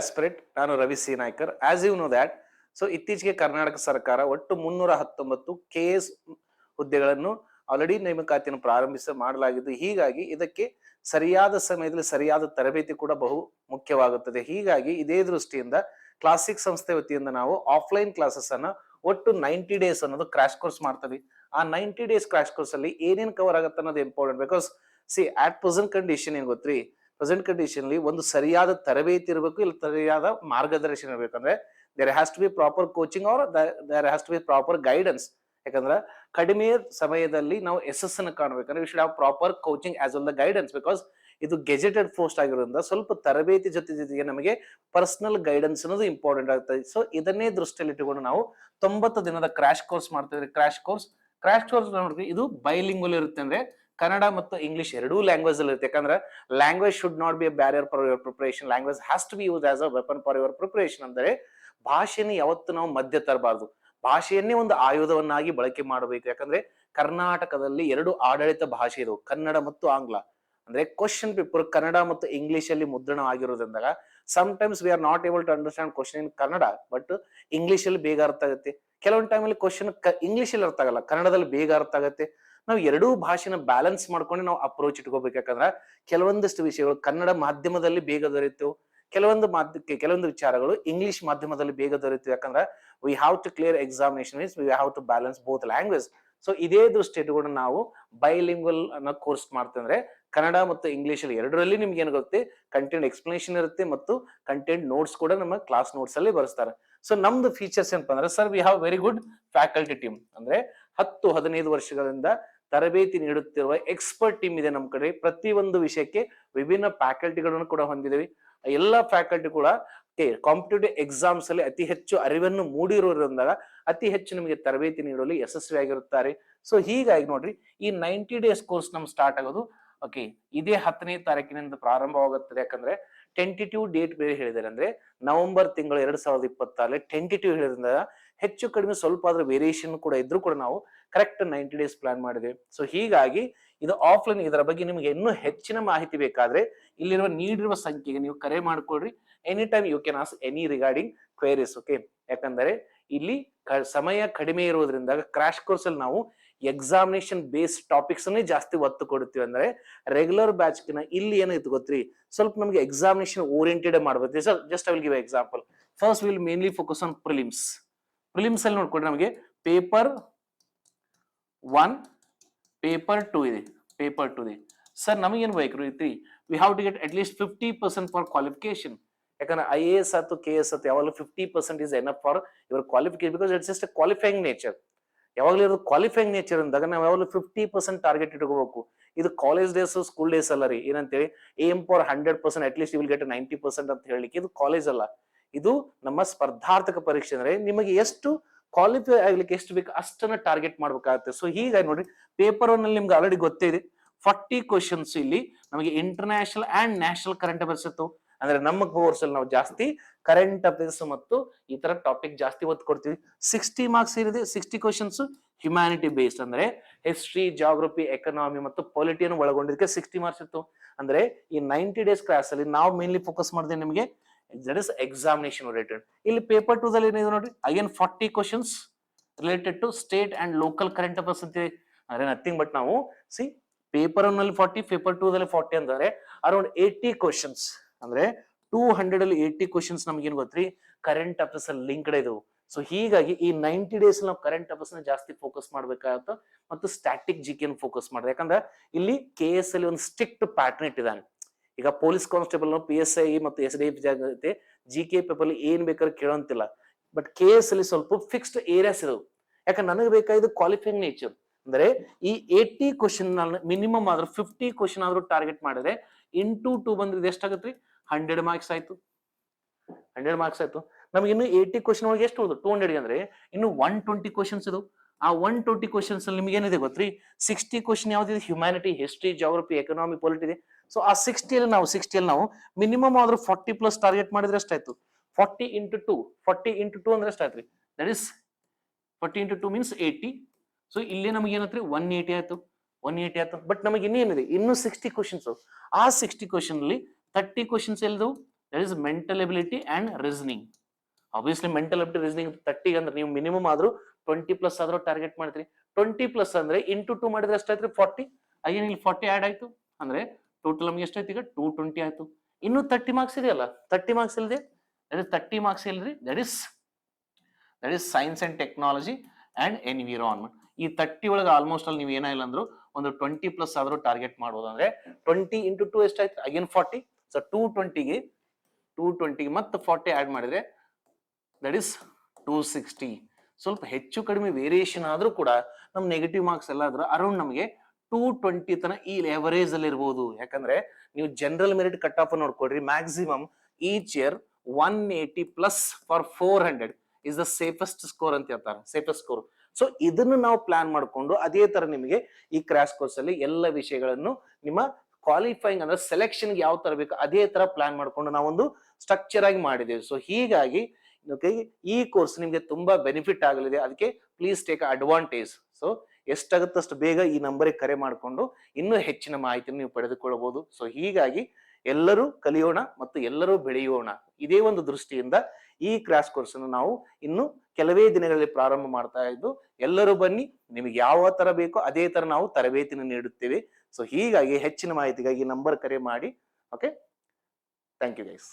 Aspirate, ನಾನು Ravi C Naikar. As you know that, so ಇತ್ತೀಚೆಗೆ ಕರ್ನಾಟಕ ಸರ್ಕಾರ ಒಟ್ಟು 319 KS ಹುದ್ದೆಗಳನ್ನು ಆಲ್ರೆಡಿ ನೇಮಕಾತಿಯನ್ನು ಮಾಡಲಾಗಿದ್ದು, ಹೀಗಾಗಿ ಇದಕ್ಕೆ ಸರಿಯಾದ ಸಮಯದಲ್ಲಿ ಸರಿಯಾದ ತರಬೇತಿ ಕೂಡ ಬಹು ಮುಖ್ಯವಾಗುತ್ತದೆ. ಹೀಗಾಗಿ ಇದೇ ದೃಷ್ಟಿಯಿಂದ ಕ್ಲಾಸಿಕ್ ಸಂಸ್ಥೆ ವತಿಯಿಂದ ನಾವು ಆಫ್ಲೈನ್ ಕ್ಲಾಸಸ್ ಅನ್ನ ಒಟ್ಟು 90 ಡೇಸ್ ಅನ್ನೋದು ಕ್ರಾಶ್ ಕೋರ್ಸ್ ಮಾಡ್ತೀವಿ. ಆ 90 ಡೇಸ್ ಕ್ರಾಶ್ ಕೋರ್ಸ್ ಅಲ್ಲಿ ಏನೇನ್ ಕವರ್ ಆಗುತ್ತೆ ಅನ್ನೋದು important. Because see at present condition ಏನ್ ಗೊತ್ತ್ರಿ, ಪ್ರೆಸೆಂಟ್ ಕಂಡೀಷನ್ ಅಲ್ಲಿ ಒಂದು ಸರಿಯಾದ ತರಬೇತಿ ಇರಬೇಕು, ಇಲ್ಲ ಸರಿಯಾದ ಮಾರ್ಗದರ್ಶನ ಇರಬೇಕು. ಅಂದ್ರೆ there has to be proper coaching or there has to be proper guidance. ಯಾಕಂದ್ರೆ ಕಡಿಮೆ ಸಮಯದಲ್ಲಿ ನಾವು ಯಶಸ್ಸನ್ನು ಕಾಣಬೇಕಂದ್ರೆ we should have proper coaching as well the guidance. Because ಇದು ಗೆಜೆಟೆಡ್ ಪೋಸ್ಟ್ ಆಗಿರೋದ್ರಿಂದ ಸ್ವಲ್ಪ ತರಬೇತಿ ಜೊತೆಗೆ ನಮಗೆ ಪರ್ಸನಲ್ ಗೈಡೆನ್ಸ್ ಅನ್ನೋದು ಇಂಪಾರ್ಟೆಂಟ್ ಆಗ್ತದೆ. ಸೊ ಇದನ್ನೇ ದೃಷ್ಟಿಯಲ್ಲಿ ಇಟ್ಟುಕೊಂಡು ನಾವು 90 ದಿನದ ಕ್ರಾಶ್ ಕೋರ್ಸ್ ಮಾಡ್ತಿದ್ವಿ. ಕ್ರಾಶ್ ಕೋರ್ಸ್ ನೋಡ್ರಿ, ಇದು ಬೈಲಿಂಗ್ವಲ್ ಇರುತ್ತೆ. ಅಂದ್ರೆ ಕನ್ನಡ ಮತ್ತು ಇಂಗ್ಲಿಷ್ ಎರಡೂ ಲ್ಯಾಂಗ್ವೇಜ್ ಅಲ್ಲಿ ಇರುತ್ತೆ. ಯಾಕಂದ್ರೆ language should not be a barrier for your preparation, language has to be use as a weapon for your preparation. ಅಂದ್ರೆ ಭಾಷೆಯನ್ನು ಯಾವತ್ತು ನಾವು ಮಧ್ಯ ತರಬಾರ್ದು, ಭಾಷೆಯನ್ನೇ ಒಂದು ಆಯುಧವನ್ನಾಗಿ ಬಳಕೆ ಮಾಡಬೇಕು. ಯಾಕಂದ್ರೆ ಕರ್ನಾಟಕದಲ್ಲಿ 2 ಆಡಳಿತ ಭಾಷೆ ಇರುವು, ಕನ್ನಡ ಮತ್ತು ಆಂಗ್ಲ. ಅಂದ್ರೆ ಕ್ವಶನ್ ಪೇಪರ್ ಕನ್ನಡ ಮತ್ತು ಇಂಗ್ಲಿಷ್ ಅಲ್ಲಿ ಮುದ್ರಣ ಆಗಿರೋದ್ರಿಂದ some times we are not able to understand question in Kannada, but English ಅಲ್ಲಿ ಬೇಗ ಅರ್ಥ ಆಗುತ್ತೆ. ಕೆಲವೊಂದು ಟೈಮ್ ಅಲ್ಲಿ ಕ್ವಶನ್ ಇಂಗ್ಲಿಷ್ ಅಲ್ಲಿ ಅರ್ಥ ಆಗಲ್ಲ, ಕನ್ನಡದಲ್ಲಿ ಬೇಗ ಅರ್ಥ ಆಗುತ್ತೆ. ನಾವು ಎರಡೂ ಭಾಷೆನ ಬ್ಯಾಲೆನ್ಸ್ ಮಾಡ್ಕೊಂಡು ನಾವು ಅಪ್ರೋಚ್ ಇಟ್ಕೋಬೇಕು. ಯಾಕಂದ್ರೆ ಕೆಲವೊಂದಿಷ್ಟು ವಿಷಯಗಳು ಕನ್ನಡ ಮಾಧ್ಯಮದಲ್ಲಿ ಬೇಗ ದೊರೆಯುತ್ತವೆ, ಕೆಲವೊಂದು ವಿಚಾರಗಳು ಇಂಗ್ಲಿಷ್ ಮಾಧ್ಯಮದಲ್ಲಿ ಬೇಗ ದೊರೆಯುತ್ತವೆ. ಯಾಕಂದ್ರೆ we have to clear examination, we have to balance both language. So ಇದೇ ದೃಷ್ಟಿ ಇಟ್ಕೊಂಡು ನಾವು ಬೈಲಿಂಗ್ವಲ್ ಅನ್ನೋ ಕೋರ್ಸ್ ಮಾಡ್ತಂದ್ರೆ ಕನ್ನಡ ಮತ್ತು ಇಂಗ್ಲಿಷ್ ಅಲ್ಲಿ ಎರಡರಲ್ಲಿ ನಿಮ್ಗೆ ಏನ್ ಗೊತ್ತೆ, ಕಂಟೆಂಟ್ ಎಕ್ಸ್ಪ್ಲನೇಷನ್ ಇರುತ್ತೆ ಮತ್ತು ಕಂಟೆಂಟ್ ನೋಟ್ಸ್ ಕೂಡ ನಮ್ಮ ಕ್ಲಾಸ್ ನೋಟ್ಸ್ ಅಲ್ಲಿ ಬರ್ಸ್ತಾರೆ. ಸೊ ನಮ್ದು ಫೀಚರ್ಸ್ ಏನಪ್ಪಾ ಅಂದ್ರೆ, sir we have very good faculty team. ಅಂದ್ರೆ 10-15 ವರ್ಷಗಳಿಂದ ತರಬೇತಿ ನೀಡುತ್ತಿರುವ ಎಕ್ಸ್ಪರ್ಟ್ ಟೀಮ್ ಇದೆ ನಮ್ಮ ಕಡೆ. ಪ್ರತಿ ಒಂದು ವಿಷಯಕ್ಕೆ ವಿಭಿನ್ನ ಫ್ಯಾಕಲ್ಟಿಗಳನ್ನು ಕೂಡ ಹೊಂದಿದ್ದೇವೆ. ಎಲ್ಲಾ ಫ್ಯಾಕಲ್ಟಿ ಕೂಡ ಕಾಂಪಿಟೇಟಿವ್ ಎಕ್ಸಾಮ್ಸ್ ಅಲ್ಲಿ ಅತಿ ಹೆಚ್ಚು ಅರಿವನ್ನು ಮೂಡಿರೋದ್ರಿಂದ ಅತಿ ಹೆಚ್ಚು ನಿಮಗೆ ತರಬೇತಿ ನೀಡಲು ಯಶಸ್ವಿಯಾಗಿರುತ್ತಾರೆ. ಸೊ ಹೀಗಾಗಿ ನೋಡ್ರಿ, ಈ 90 ಡೇಸ್ ಕೋರ್ಸ್ ನಮ್ ಸ್ಟಾರ್ಟ್ ಆಗೋದು ಓಕೆ ಇದೇ 10ನೇ ತಾರೀಕಿನಿಂದ ಪ್ರಾರಂಭವಾಗುತ್ತದೆ. ಯಾಕಂದ್ರೆ ಟೆಂಟಿಟಿವ್ ಡೇಟ್ ಬೇರೆ ಹೇಳಿದ್ದಾರೆ. ಅಂದ್ರೆ ನವೆಂಬರ್ ತಿಂಗಳು 2026 ಟೆಂಟಿಟಿವ್ ಹೇಳಿದ್ರಿಂದ ಹೆಚ್ಚು ಕಡಿಮೆ ಸ್ವಲ್ಪ ಆದ್ರೂ ವೇರಿಯೇಷನ್ ಕೂಡ ಇದ್ರೂ ಕೂಡ ನಾವು ಕರೆಕ್ಟ್ 90 ಡೇಸ್ ಪ್ಲಾನ್ ಮಾಡಿದ್ವಿ. ಸೊ ಹೀಗಾಗಿ ಇದು ಆಫ್ಲೈನ್. ಇದರ ಬಗ್ಗೆ ನಿಮಗೆ ಇನ್ನೂ ಹೆಚ್ಚಿನ ಮಾಹಿತಿ ಬೇಕಾದ್ರೆ ಇಲ್ಲಿರುವ ನೀಡಿರುವ ಸಂಖ್ಯೆಗೆ ನೀವು ಕರೆ ಮಾಡ್ಕೊಳ್ರಿ. Any time you can ask any regarding queries. Okay, ಯಾಕಂದ್ರೆ ಇಲ್ಲಿ ಸಮಯ ಕಡಿಮೆ ಇರೋದ್ರಿಂದ ಕ್ರಾಶ್ ಕೋರ್ಸ್ ಅಲ್ಲಿ ನಾವು ಎಕ್ಸಾಮಿನೇಷನ್ ಬೇಸ್ ಟಾಪಿಕ್ಸ್ ಅನ್ನೇ ಜಾಸ್ತಿ ಒತ್ತು ಕೊಡ್ತೀವಿ. ಅಂದ್ರೆ ರೆಗ್ಯುಲರ್ ಬ್ಯಾಚ್ ಇಲ್ಲಿ ಏನಾಯ್ತು ಗೊತ್ತ್ರಿ, ಸ್ವಲ್ಪ ನಮಗೆ ಎಕ್ಸಾಮಿನೇಷನ್ ಓರಿಯೆಂಟೆಡ್ ಮಾಡ್ಬೇಕು. Just I will give example. First will mainly focus on prelims. Prelims ಅಲ್ಲಿ ನೋಡ್ಕೊಂಡ್ರೆ ನಮಗೆ ಪೇಪರ್ 1 ಪೇಪರ್ 2 ಇದೆ. ಪೇಪರ್ 2 ಇದೆ ಸರ್, ನಮಗೇನು ಬೇಕು ರೀತಿ, we have to get at least 50% for qualification. ಯಾಕಂದ್ರೆ IAS ಅಥವಾ KS ಅಥವಾ ಯಾವಾಗಲೂ 50% is enough for your qualification. Because it's just qualifying nature. ಯಾವಾಗಲೂ ಇರೋದು ಕ್ವಾಲಿಫೈಯಿಂಗ್ ನೇಚರ್ ಅಂದಾಗ ನಾವು ಯಾವಾಗಲೂ 50% ಟಾರ್ಗೆಟ್ ಇಟ್ಕೋಬೇಕು. ಇದು ಕಾಲೇಜ್ ಡೇಸ್ ಸ್ಕೂಲ್ ಡೇಸ್ ಅಲ್ಲ ರೀ. ಏನಂತೇಳಿ aim for 100%, at least you will get 90% ಅಂತ ಹೇಳಲಿಕ್ಕೆ ಇದು ಕಾಲೇಜ್ ಅಲ್ಲ. ಇದು ನಮ್ಮ ಸ್ಪರ್ಧಾರ್ಥಕ ಪರೀಕ್ಷೆ. ಅಂದ್ರೆ ನಿಮಗೆ ಎಷ್ಟು ಕ್ವಾಲಿಫೈ ಆಗ್ಲಿಕ್ಕೆ ಎಷ್ಟು ಬೇಕು ಅಷ್ಟನ್ನ ಟಾರ್ಗೆಟ್ ಮಾಡ್ಬೇಕಾಗುತ್ತೆ. ಸೊ ಹೀಗಾಗಿ ನೋಡ್ರಿ, ಪೇಪರ್ 1 ಅಲ್ಲಿ ನಿಮ್ಗೆ ಆಲ್ರೆಡಿ ಗೊತ್ತೇ ಇದೆ 40 ಕ್ವಶನ್ಸ್ ಇಲ್ಲಿ ನಮಗೆ international and national current affairs ಇತ್ತು. ಅಂದ್ರೆ ನಮ್ಮ ಕೋರ್ಸ್ ಅಲ್ಲಿ ನಾವು ಜಾಸ್ತಿ ಕರೆಂಟ್ ಅಫೇರ್ಸ್ ಮತ್ತು ಈ ತರ ಟಾಪಿಕ್ ಜಾಸ್ತಿ ಒತ್ತು ಕೊಡ್ತೀವಿ. 60 ಮಾರ್ಕ್ಸ್ ಇರಿದೆ. 60 ಕ್ವಶನ್ಸ್ ಹ್ಯುಮ್ಯಾನಿಟಿ ಬೇಸ್ಡ್, ಅಂದ್ರೆ ಹಿಸ್ಟ್ರಿ, ಜಾಗ್ರಫಿ, ಎಕನಾಮಿ ಮತ್ತು ಪೊಲಿಟಿಯನ್ನು ಒಳಗೊಂಡಿದ್ದಕ್ಕೆ 60 ಮಾರ್ಕ್ಸ್ ಇತ್ತು. ಅಂದ್ರೆ ಈ 90 ಡೇಸ್ ಕ್ಲಾಸ್ ಅಲ್ಲಿ ನಾವು ಮೇನ್ಲಿ ಫೋಕಸ್ ಮಾಡಿದೆ ನಿಮಗೆ ದಟ್ ಇಸ್ ಎಕ್ಸಾಮಿನೇಷನ್ ಓರಿಯೆಂಟೆಡ್. ಇಲ್ಲಿ ಪೇಪರ್ 2 ದಲ್ಲಿ ಏನಿದೆ ನೋಡ್ರಿ, again 40 questions related to state and local current affairs ಅಂತ. ಅಂದ್ರೆ ನಥಿಂಗ್ ಬಟ್ ನಾವು ಸಿ ಪೇಪರ್ 1 ನಲ್ಲಿ 40, ಪೇಪರ್ 2 ದಲ್ಲಿ 40 ಅಂದ್ರೆ ಅರೌಂಡ್ 80 ಕ್ವಶನ್ಸ್. ಅಂದ್ರೆ 200 ಅಲ್ಲಿ 80 ಕ್ವಶನ್ಸ್ ನಮ್ಗೇನ್ ಗೊತ್ತ್ರಿ, ಕರೆಂಟ್ ಅಫೇರ್ಸ್ ಅಲ್ಲಿ ಲಿಂಕ್ಡ್ ಇದು. ಸೊ ಹೀಗಾಗಿ ಈ 90 ಡೇಸ್ ನಾವು ಕರೆಂಟ್ ಅಫೇರ್ಸ್ ನ ಜಾಸ್ತಿ ಫೋಕಸ್ ಮಾಡ್ಬೇಕಾಗತ್ತ ಮತ್ತು ಸ್ಟ್ಯಾಟಿಕ್ ಜಿಕೆ ಫೋಕಸ್ ಮಾಡಿದೆ. ಯಾಕಂದ್ರೆ ಇಲ್ಲಿ KS ಅಲ್ಲಿ ಒಂದು ಸ್ಟ್ರಿಕ್ಟ್ ಪ್ಯಾಟರ್ನ್ ಇಟ್ಟಿದ್ದಾನೆ. ಈಗ ಪೊಲೀಸ್ ಕಾನ್ಸ್ಟೇಬಲ್ PSI ಮತ್ತು SDF ಜಾಗತ್ತೆ GK ಪೇಪರ್ ಏನ್ ಬೇಕಾದ್ರೂ ಕೇಳೋಂತಿಲ್ಲ. ಬಟ್ KS ಅಲ್ಲಿ ಸ್ವಲ್ಪ ಫಿಕ್ಸ್ಡ್ ಏರಿಯಾಸ್ ಇದಾವೆ. ಯಾಕಂದ್ರೆ ನನಗೆ ಬೇಕಾಗಿದ್ದು ಕ್ವಾಲಿಫೈಯಿಂಗ್ ನೇಚರ್. ಅಂದ್ರೆ ಈ 80 ಕ್ವಶನ್ ಮಿನಿಮಮ್ ಆದ್ರೂ 50 ಕ್ವಶನ್ ಆದ್ರೂ ಟಾರ್ಗೆಟ್ ಮಾಡಿದ್ರೆ ಇಂಟು 2 ಬಂದ್ರೆ ಎಷ್ಟಾಗತ್ರಿ, 100 ಮಾರ್ಕ್ಸ್ ಆಯ್ತು. 100 ಮಾರ್ಕ್ಸ್ ಆಯ್ತು. ನಮ್ಗೆ ಇನ್ನು 80 ಕ್ವಶನ್ ಒಳಗೆ ಎಷ್ಟು 200 ಅಂದ್ರೆ ಇನ್ನು 120 ಕ್ವಶನ್ಸ್ ಇದು. ಆ 120 ಕ್ವಶನ್ಸ್ ಅಲ್ಲಿ ನಿಮ್ಗೆ ಏನಿದೆ ಗೊತ್ತ್ರಿ, 60 ಕ್ವಶನ್ ಯಾವ್ದಿದೆ, humanity, history, geography, economy, polity ಇದೆ. ಸೊ ಆ 60 ಅಲ್ಲಿ ನಾವು ಮಿನಿಮಮ್ ಆದ್ರೂ 40+ ಟಾರ್ಗೆಟ್ ಮಾಡಿದ್ರೆ ಎಷ್ಟಾಯ್ತು, 40 ಇಂಟು 2 ಅಂದ್ರೆ ಎಷ್ಟಾಯ್ತ್ರಿ, that is 40 into 2 means 80. So ಇಲ್ಲಿ ನಮಗೆ ಏನತ್ರಿ 180 ಆಯ್ತು. 180 ಆಯ್ತು. ಬಟ್ ನಮಗೆ ಇನ್ನೇನಿದೆ, ಇನ್ನು 60 ಕ್ವಶನ್ಸ್. ಆ 60 ಕ್ವಶನ್ ಅಲ್ಲಿ 30 ಕ್ವಶನ್ಸ್ ಎಲ್ದು that is mental ability and reasoning. Obviously mental ability reasoning 30 ಅಂದ್ರೆ ನೀವು ಮಿನಿಮಮ್ ಆದ್ರೂ 20+ ಆದ್ರೂ ಟಾರ್ಗೆಟ್ ಮಾಡ್ತೀರಿ. 20+ ಅಂದ್ರೆ ಇಂಟು 2 ಮಾಡಿದ್ರೆ ಎಷ್ಟಾಯ್ತು? 40. ಅಗೇನ್ ಇಲ್ಲಿ 40 ಆಡ್ ಆಯ್ತು ಅಂದ್ರೆ ಟೋಟಲ್ ನಮ್ಗೆ ಎಷ್ಟಾಯ್ತು ಈಗ? 220 ಆಯ್ತು. ಇನ್ನು 30 ಮಾರ್ಕ್ಸ್ ಇದೆಯಲ್ಲ, 30 ಮಾರ್ಕ್ಸ್ ಇಲ್ಲದೆ 30 ಮಾರ್ಕ್ಸ್ ಇಲ್ರಿ, that is science and technology and environment. ಈ 30 ಒಳಗೆ ಆಲ್ಮೋಸ್ಟ್ ಅಲ್ಲಿ ನೀವು ಏನಿಲ್ಲ ಅಂದ್ರು ಒಂದು 20+ ಆದ್ರೂ ಟಾರ್ಗೆಟ್ ಮಾಡ್ಬೋದು. ಅಂದ್ರೆ 20 ಇಂಟು 2 ಎಷ್ಟಾಯ್ತು? ಅಗೇನ್ 40. ಸೊ 220ಗೆ ಮತ್ತೆ 40 ಆಡ್ ಮಾಡಿದ್ರೆ ದಟ್ ಇಸ್ 260. ಸ್ವಲ್ಪ ಹೆಚ್ಚು ಕಡಿಮೆ ವೇರಿಯೇಷನ್ ಆದ್ರೂ ಕೂಡ ನಮ್ ನೆಗೆಟಿವ್ ಮಾರ್ಕ್ಸ್ ಎಲ್ಲ ಆದ್ರೆ ಅರೌಂಡ್ ನಮಗೆ 220 ತನ ಈ ಎವರೇಜ್ ಅಲ್ಲಿ ಇರ್ಬೋದು. ಯಾಕಂದ್ರೆ ನೀವು ಜನರಲ್ ಮೆರಿಟ್ ಕಟ್ ಆಫ್ ನೋಡ್ಕೊಡ್ರಿ, maximum each year 180+ for 400 is the safest score ಅಂತ ಹೇಳ್ತಾರೆ, ಸೇಫೆಸ್ಟ್ ಸ್ಕೋರ್. ಸೊ ಇದನ್ನು ನಾವು ಪ್ಲಾನ್ ಮಾಡ್ಕೊಂಡು ಅದೇ ತರ ನಿಮಗೆ ಈ ಕ್ರಾಶ್ ಕೋರ್ಸ್ ಅಲ್ಲಿ ಎಲ್ಲ ವಿಷಯಗಳನ್ನು ನಿಮ್ಮ ಕ್ವಾಲಿಫೈಯಿಂಗ್ ಅಂದ್ರೆ ಸೆಲೆಕ್ಷನ್ ಯಾವ ತರ ಬೇಕು ಅದೇ ತರ ಪ್ಲಾನ್ ಮಾಡ್ಕೊಂಡು ನಾವೊಂದು ಸ್ಟ್ರಕ್ಚರ್ ಆಗಿ ಮಾಡಿದ್ದೇವೆ. ಸೊ ಹೀಗಾಗಿ ಈ ಕೋರ್ಸ್ ನಿಮ್ಗೆ ತುಂಬಾ ಬೆನಿಫಿಟ್ ಆಗಲಿದೆ. ಅದಕ್ಕೆ ಪ್ಲೀಸ್ ಟೇಕ್ ಅಡ್ವಾಂಟೇಜ್. ಸೊ ಎಷ್ಟಾಗುತ್ತಷ್ಟು ಬೇಗ ಈ ನಂಬರಿಗೆ ಕರೆ ಮಾಡಿಕೊಂಡು ಇನ್ನೂ ಹೆಚ್ಚಿನ ಮಾಹಿತಿಯನ್ನು ನೀವು ಪಡೆದುಕೊಳ್ಳಬಹುದು. ಸೊ ಹೀಗಾಗಿ ಎಲ್ಲರೂ ಕಲಿಯೋಣ ಮತ್ತು ಎಲ್ಲರೂ ಬೆಳೆಯೋಣ, ಇದೇ ಒಂದು ದೃಷ್ಟಿಯಿಂದ ಈ ಕ್ರಾಶ್ ಕೋರ್ಸ್ ಅನ್ನು ನಾವು ಇನ್ನು ಕೆಲವೇ ದಿನಗಳಲ್ಲಿ ಪ್ರಾರಂಭ ಮಾಡ್ತಾ ಇದ್ದು, ಎಲ್ಲರೂ ಬನ್ನಿ, ನಿಮಗೆ ಯಾವ ತರ ಬೇಕೋ ಅದೇ ತರ ನಾವು ತರಬೇತಿನ ನೀಡುತ್ತೇವೆ. ಸೊ ಹೀಗಾಗಿ ಹೆಚ್ಚಿನ ಮಾಹಿತಿಗಾಗಿ ನಂಬರ್ ಕರೆ ಮಾಡಿ. Okay, thank you guys.